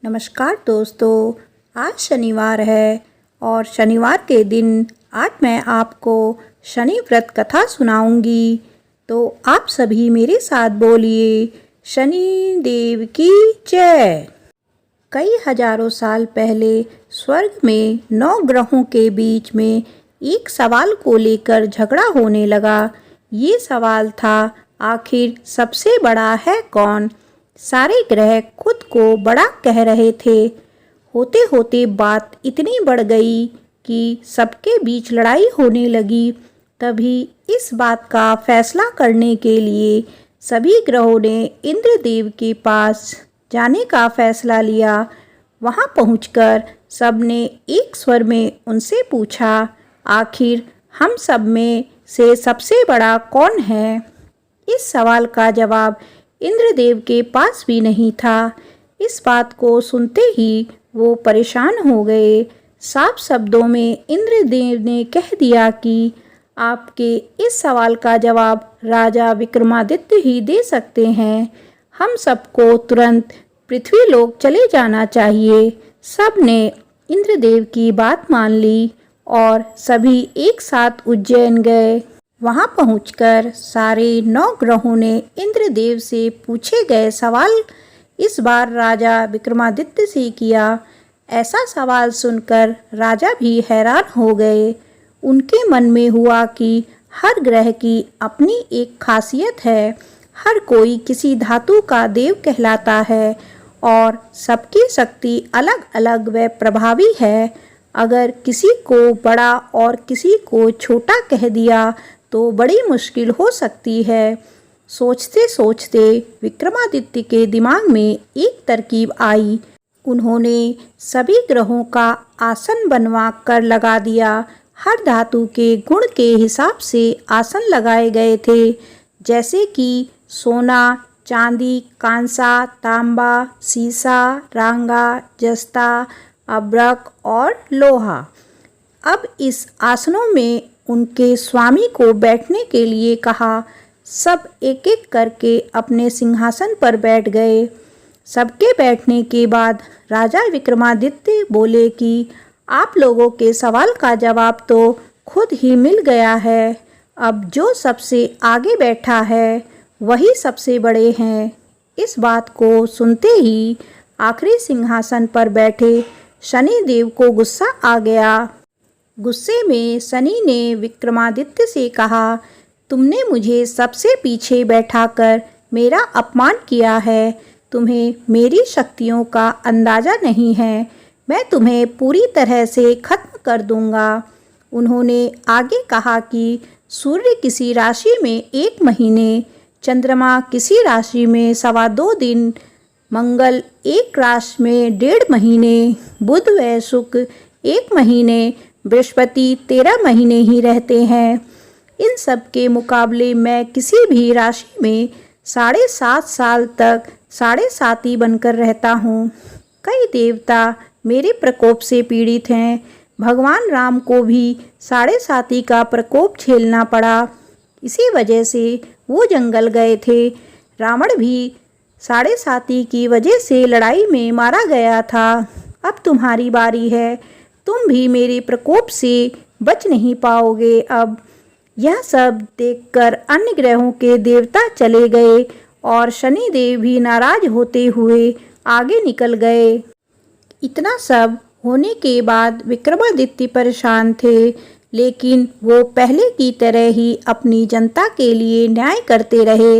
नमस्कार दोस्तों, आज शनिवार है और शनिवार के दिन आज मैं आपको शनि व्रत कथा सुनाऊंगी। तो आप सभी मेरे साथ बोलिए, शनि देव की जय। कई हजारों साल पहले स्वर्ग में 9 ग्रहों के बीच में एक सवाल को लेकर झगड़ा होने लगा। ये सवाल था, आखिर सबसे बड़ा है कौन? सारे ग्रह खुद को बड़ा कह रहे थे। होते होते बात इतनी बढ़ गई कि सबके बीच लड़ाई होने लगी। तभी इस बात का फैसला करने के लिए सभी ग्रहों ने इंद्रदेव के पास जाने का फैसला लिया। वहां पहुंचकर सबने एक स्वर में उनसे पूछा, आखिर हम सब में से सबसे बड़ा कौन है? इस सवाल का जवाब इंद्रदेव के पास भी नहीं था। इस बात को सुनते ही वो परेशान हो गए। साफ शब्दों में इंद्रदेव ने कह दिया कि आपके इस सवाल का जवाब राजा विक्रमादित्य ही दे सकते हैं। हम सबको तुरंत पृथ्वीलोक चले जाना चाहिए। सब ने इंद्रदेव की बात मान ली और सभी एक साथ उज्जैन गए। वहां पहुंचकर सारे 9 ग्रहों ने इंद्रदेव से पूछे गए सवाल इस बार राजा विक्रमादित्य से किया। ऐसा सवाल सुनकर राजा भी हैरान हो गए। उनके मन में हुआ कि हर ग्रह की अपनी एक खासियत है। हर कोई किसी धातु का देव कहलाता है और सबकी शक्ति अलग अलग व प्रभावी है। अगर किसी को बड़ा और किसी को छोटा कह दिया तो बड़ी मुश्किल हो सकती है। सोचते सोचते विक्रमादित्य के दिमाग में एक तरकीब आई। उन्होंने सभी ग्रहों का आसन बनवा कर लगा दिया। हर धातु के गुण के हिसाब से आसन लगाए गए थे, जैसे कि सोना, चांदी, कांसा, तांबा, सीसा, रांगा, जस्ता, अब्रक और लोहा। अब इस आसनों में उनके स्वामी को बैठने के लिए कहा। सब एक एक करके अपने सिंहासन पर बैठ गए। सबके बैठने के बाद राजा विक्रमादित्य बोले कि आप लोगों के सवाल का जवाब तो खुद ही मिल गया है। अब जो सबसे आगे बैठा है वही सबसे बड़े हैं। इस बात को सुनते ही आखिरी सिंहासन पर बैठे शनि देव को गुस्सा आ गया। गुस्से में शनि ने विक्रमादित्य से कहा, तुमने मुझे सबसे पीछे बैठाकर मेरा अपमान किया है। तुम्हें मेरी शक्तियों का अंदाज़ा नहीं है। मैं तुम्हें पूरी तरह से खत्म कर दूंगा। उन्होंने आगे कहा कि सूर्य किसी राशि में 1 महीने, चंद्रमा किसी राशि में 2.25 दिन, मंगल एक राशि में 1.5 महीने, बुध व शुक्र 1 महीने, बृहस्पति 13 महीने ही रहते हैं। इन सब के मुकाबले मैं किसी भी राशि में 7.5 साल तक 7.5 बनकर रहता हूँ। कई देवता मेरे प्रकोप से पीड़ित हैं। भगवान राम को भी 7.5 का प्रकोप झेलना पड़ा। इसी वजह से वो जंगल गए थे। रावण भी 7.5 की वजह से लड़ाई में मारा गया था। अब तुम्हारी बारी है। तुम भी मेरे प्रकोप से बच नहीं पाओगे। अब यह सब देखकर अन्य ग्रहों के देवता चले गए और शनि देव भी नाराज होते हुए आगे निकल गए। इतना सब होने के बाद विक्रमादित्य परेशान थे, लेकिन वो पहले की तरह ही अपनी जनता के लिए न्याय करते रहे।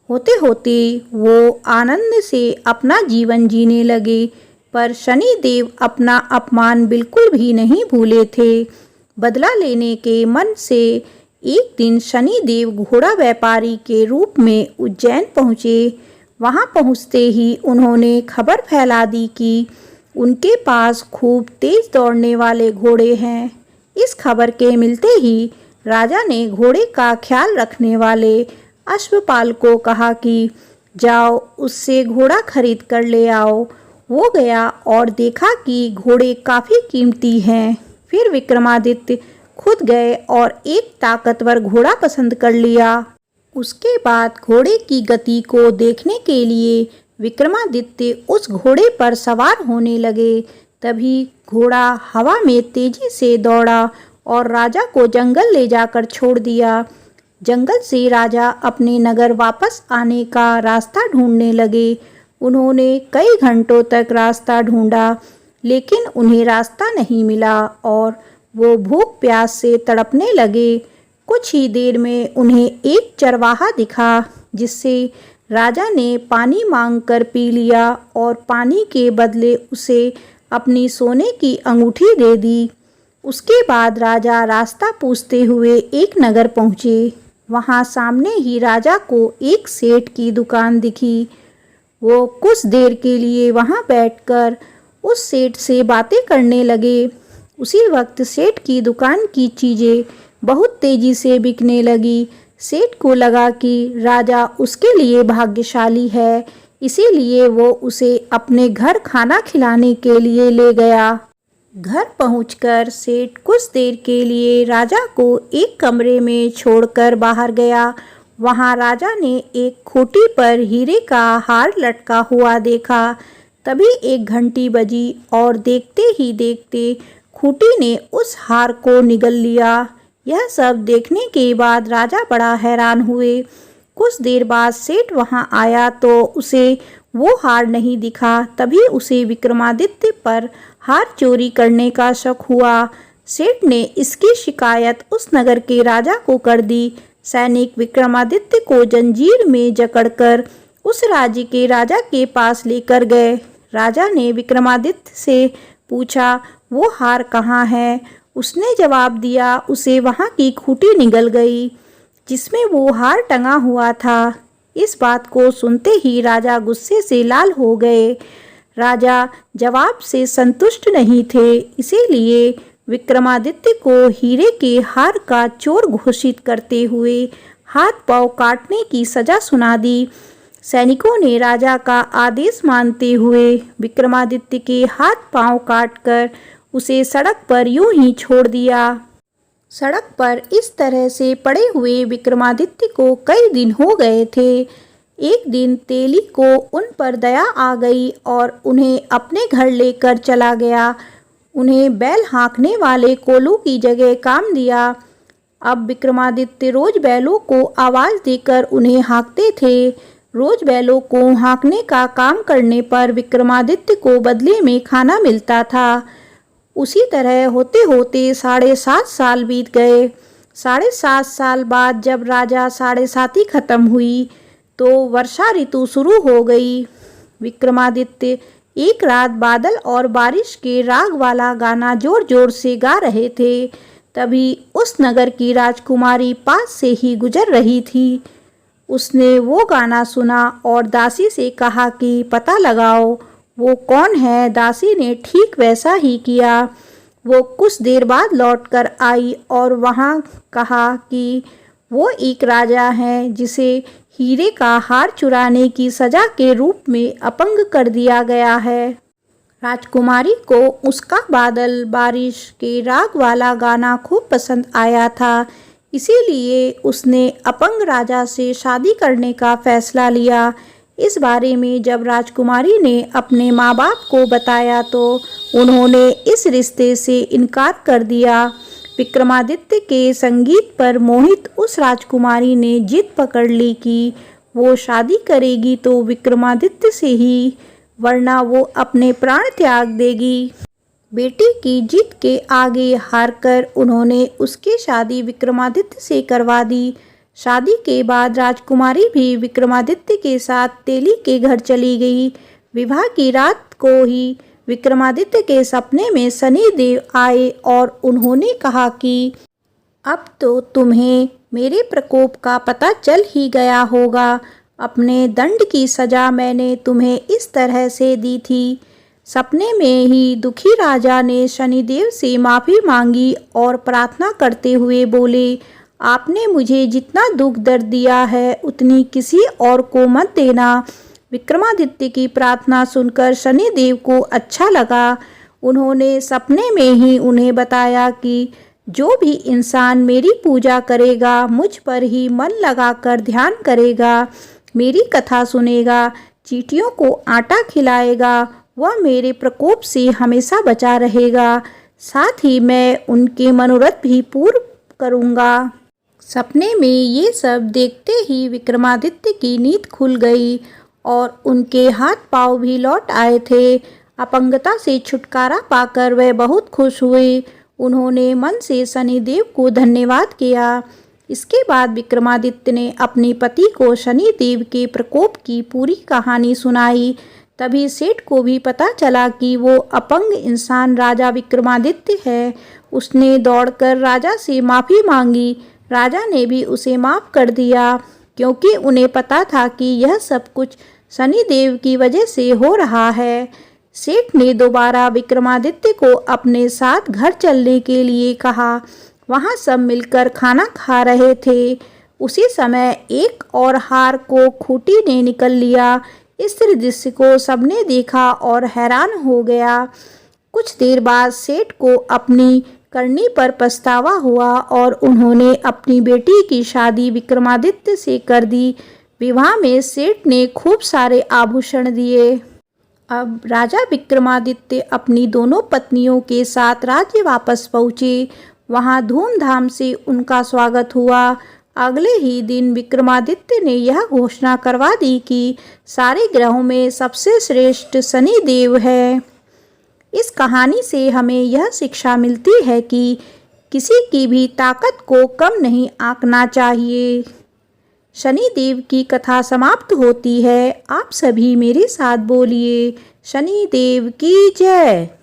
होते होते वो आनंद से अपना जीवन जीने लगे। पर शनि देव अपना अपमान बिल्कुल भी नहीं भूले थे। बदला लेने के मन से एक दिन शनि देव घोड़ा व्यापारी के रूप में उज्जैन पहुँचे। वहां पहुँचते ही उन्होंने खबर फैला दी कि उनके पास खूब तेज दौड़ने वाले घोड़े हैं। इस खबर के मिलते ही राजा ने घोड़े का ख्याल रखने वाले अश्वपाल को कहा कि जाओ उससे घोड़ा खरीद कर ले आओ। वो गया और देखा कि घोड़े काफ़ी कीमती हैं। फिर विक्रमादित्य खुद गए और एक ताकतवर घोड़ा पसंद कर लिया। उसके बाद घोड़े की गति को देखने के लिए विक्रमादित्य उस घोड़े पर सवार होने लगे। तभी घोड़ा हवा में तेजी से दौड़ा और राजा को जंगल ले जाकर छोड़ दिया। जंगल से राजा अपने नगर वापस आने का रास्ता ढूंढने लगे। उन्होंने कई घंटों तक रास्ता ढूंढा, लेकिन उन्हें रास्ता नहीं मिला और वो भूख प्यास से तड़पने लगे। कुछ ही देर में उन्हें एक चरवाहा दिखा, जिससे राजा ने पानी मांगकर पी लिया और पानी के बदले उसे अपनी सोने की अंगूठी दे दी। उसके बाद राजा रास्ता पूछते हुए एक नगर पहुँचे। वहाँ सामने ही राजा को एक सेठ की दुकान दिखी। वो कुछ देर के लिए वहाँ बैठकर उस सेठ से बातें करने लगे। उसी वक्त सेठ की दुकान की चीज़ें बहुत तेज़ी से बिकने लगी। सेठ को लगा कि राजा उसके लिए भाग्यशाली है, इसीलिए वो उसे अपने घर खाना खिलाने के लिए ले गया। घर पहुंचकर सेठ कुछ देर के लिए राजा को एक कमरे में छोड़कर बाहर गया। वहां राजा ने एक खूंटी पर हीरे का हार लटका हुआ देखा। तभी एक घंटी बजी और देखते ही देखते खूंटी ने उस हार को निगल लिया। यह सब देखने के बाद राजा बड़ा हैरान हुए। कुछ देर बाद सेठ वहां आया तो उसे वो हार नहीं दिखा। तभी उसे विक्रमादित्य पर हार चोरी करने का शक हुआ। सेठ ने इसकी शिकायत उस नगर के राजा को कर दी। सैनिक विक्रमादित्य को जंजीर में जकड़कर उस राज्य के राजा के पास लेकर गए। राजा ने विक्रमादित्य से पूछा, वो हार कहाँ है? उसने जवाब दिया, उसे वहाँ की खूंटी निगल गई जिसमें वो हार टंगा हुआ था। इस बात को सुनते ही राजा गुस्से से लाल हो गए। राजा जवाब से संतुष्ट नहीं थे, इसीलिए विक्रमादित्य को हीरे के हार का चोर घोषित करते हुए हाथ पांव काटने की सजा सुना दी। सैनिकों ने राजा का आदेश मानते हुए विक्रमादित्य के हाथ पांव काटकर उसे सड़क पर यूं ही छोड़ दिया। सड़क पर इस तरह से पड़े हुए विक्रमादित्य को कई दिन हो गए थे। एक दिन तेली को उन पर दया आ गई और उन्हें अपने घर लेकर चला गया। उन्हें बैल हाँकने वाले कोलू की जगह काम दिया। अब विक्रमादित्य रोज बैलों को आवाज़ देकर उन्हें हाँकते थे। रोज बैलों को हाँकने का काम करने पर विक्रमादित्य को बदले में खाना मिलता था। उसी तरह होते होते 7.5 साल बीत गए। 7.5 साल बाद जब राजा 7.5 खत्म हुई तो वर्षा ऋतु शुरू हो गई। विक्रमादित्य एक रात बादल और बारिश के राग वाला गाना जोर जोर से गा रहे थे। तभी उस नगर की राजकुमारी पास से ही गुजर रही थी। उसने वो गाना सुना और दासी से कहा कि पता लगाओ वो कौन है। दासी ने ठीक वैसा ही किया। वो कुछ देर बाद लौटकर आई और वहाँ कहा कि वो एक राजा हैं जिसे हीरे का हार चुराने की सजा के रूप में अपंग कर दिया गया है। राजकुमारी को उसका बादल बारिश के राग वाला गाना खूब पसंद आया था, इसीलिए उसने अपंग राजा से शादी करने का फैसला लिया। इस बारे में जब राजकुमारी ने अपने माँ बाप को बताया तो उन्होंने इस रिश्ते से इनकार कर दिया। विक्रमादित्य के संगीत पर मोहित उस राजकुमारी ने जिद पकड़ ली कि वो शादी करेगी तो विक्रमादित्य से ही, वरना वो अपने प्राण त्याग देगी। बेटी की जिद के आगे हारकर उन्होंने उसकी शादी विक्रमादित्य से करवा दी। शादी के बाद राजकुमारी भी विक्रमादित्य के साथ तेली के घर चली गई। विवाह की रात को ही विक्रमादित्य के सपने में शनि देव आए और उन्होंने कहा कि अब तो तुम्हें मेरे प्रकोप का पता चल ही गया होगा। अपने दंड की सजा मैंने तुम्हें इस तरह से दी थी। सपने में ही दुखी राजा ने शनिदेव से माफ़ी मांगी और प्रार्थना करते हुए बोले, आपने मुझे जितना दुख दर्द दिया है उतनी किसी और को मत देना। विक्रमादित्य की प्रार्थना सुनकर शनिदेव को अच्छा लगा। उन्होंने सपने में ही उन्हें बताया कि जो भी इंसान मेरी पूजा करेगा, मुझ पर ही मन लगाकर ध्यान करेगा, मेरी कथा सुनेगा, चींटियों को आटा खिलाएगा वह मेरे प्रकोप से हमेशा बचा रहेगा। साथ ही मैं उनके मनोरथ भी पूर्ण करूँगा। सपने में ये सब देखते ही विक्रमादित्य की नींद खुल गई और उनके हाथ पांव भी लौट आए थे। अपंगता से छुटकारा पाकर वे बहुत खुश हुए। उन्होंने मन से शनिदेव को धन्यवाद किया। इसके बाद विक्रमादित्य ने अपने पति को शनिदेव के प्रकोप की पूरी कहानी सुनाई। तभी सेठ को भी पता चला कि वो अपंग इंसान राजा विक्रमादित्य है। उसने दौड़कर राजा से माफ़ी मांगी। राजा ने भी उसे माफ़ कर दिया, क्योंकि उन्हें पता था कि यह सब कुछ शनिदेव की वजह से हो रहा है। सेठ ने दोबारा विक्रमादित्य को अपने साथ घर चलने के लिए कहा। वहाँ सब मिलकर खाना खा रहे थे। उसी समय एक और हार को खूंटी ने निकल लिया। इस दृश्य को सबने देखा और हैरान हो गया। कुछ देर बाद सेठ को अपनी करनी पर पछतावा हुआ और उन्होंने अपनी बेटी की शादी विक्रमादित्य से कर दी। विवाह में सेठ ने खूब सारे आभूषण दिए। अब राजा विक्रमादित्य अपनी दोनों पत्नियों के साथ राज्य वापस पहुँचे। वहाँ धूमधाम से उनका स्वागत हुआ। अगले ही दिन विक्रमादित्य ने यह घोषणा करवा दी कि सारे ग्रहों में सबसे श्रेष्ठ शनिदेव है। इस कहानी से हमें यह शिक्षा मिलती है कि किसी की भी ताकत को कम नहीं आंकना चाहिए। शनिदेव की कथा समाप्त होती है। आप सभी मेरे साथ बोलिए, शनिदेव की जय।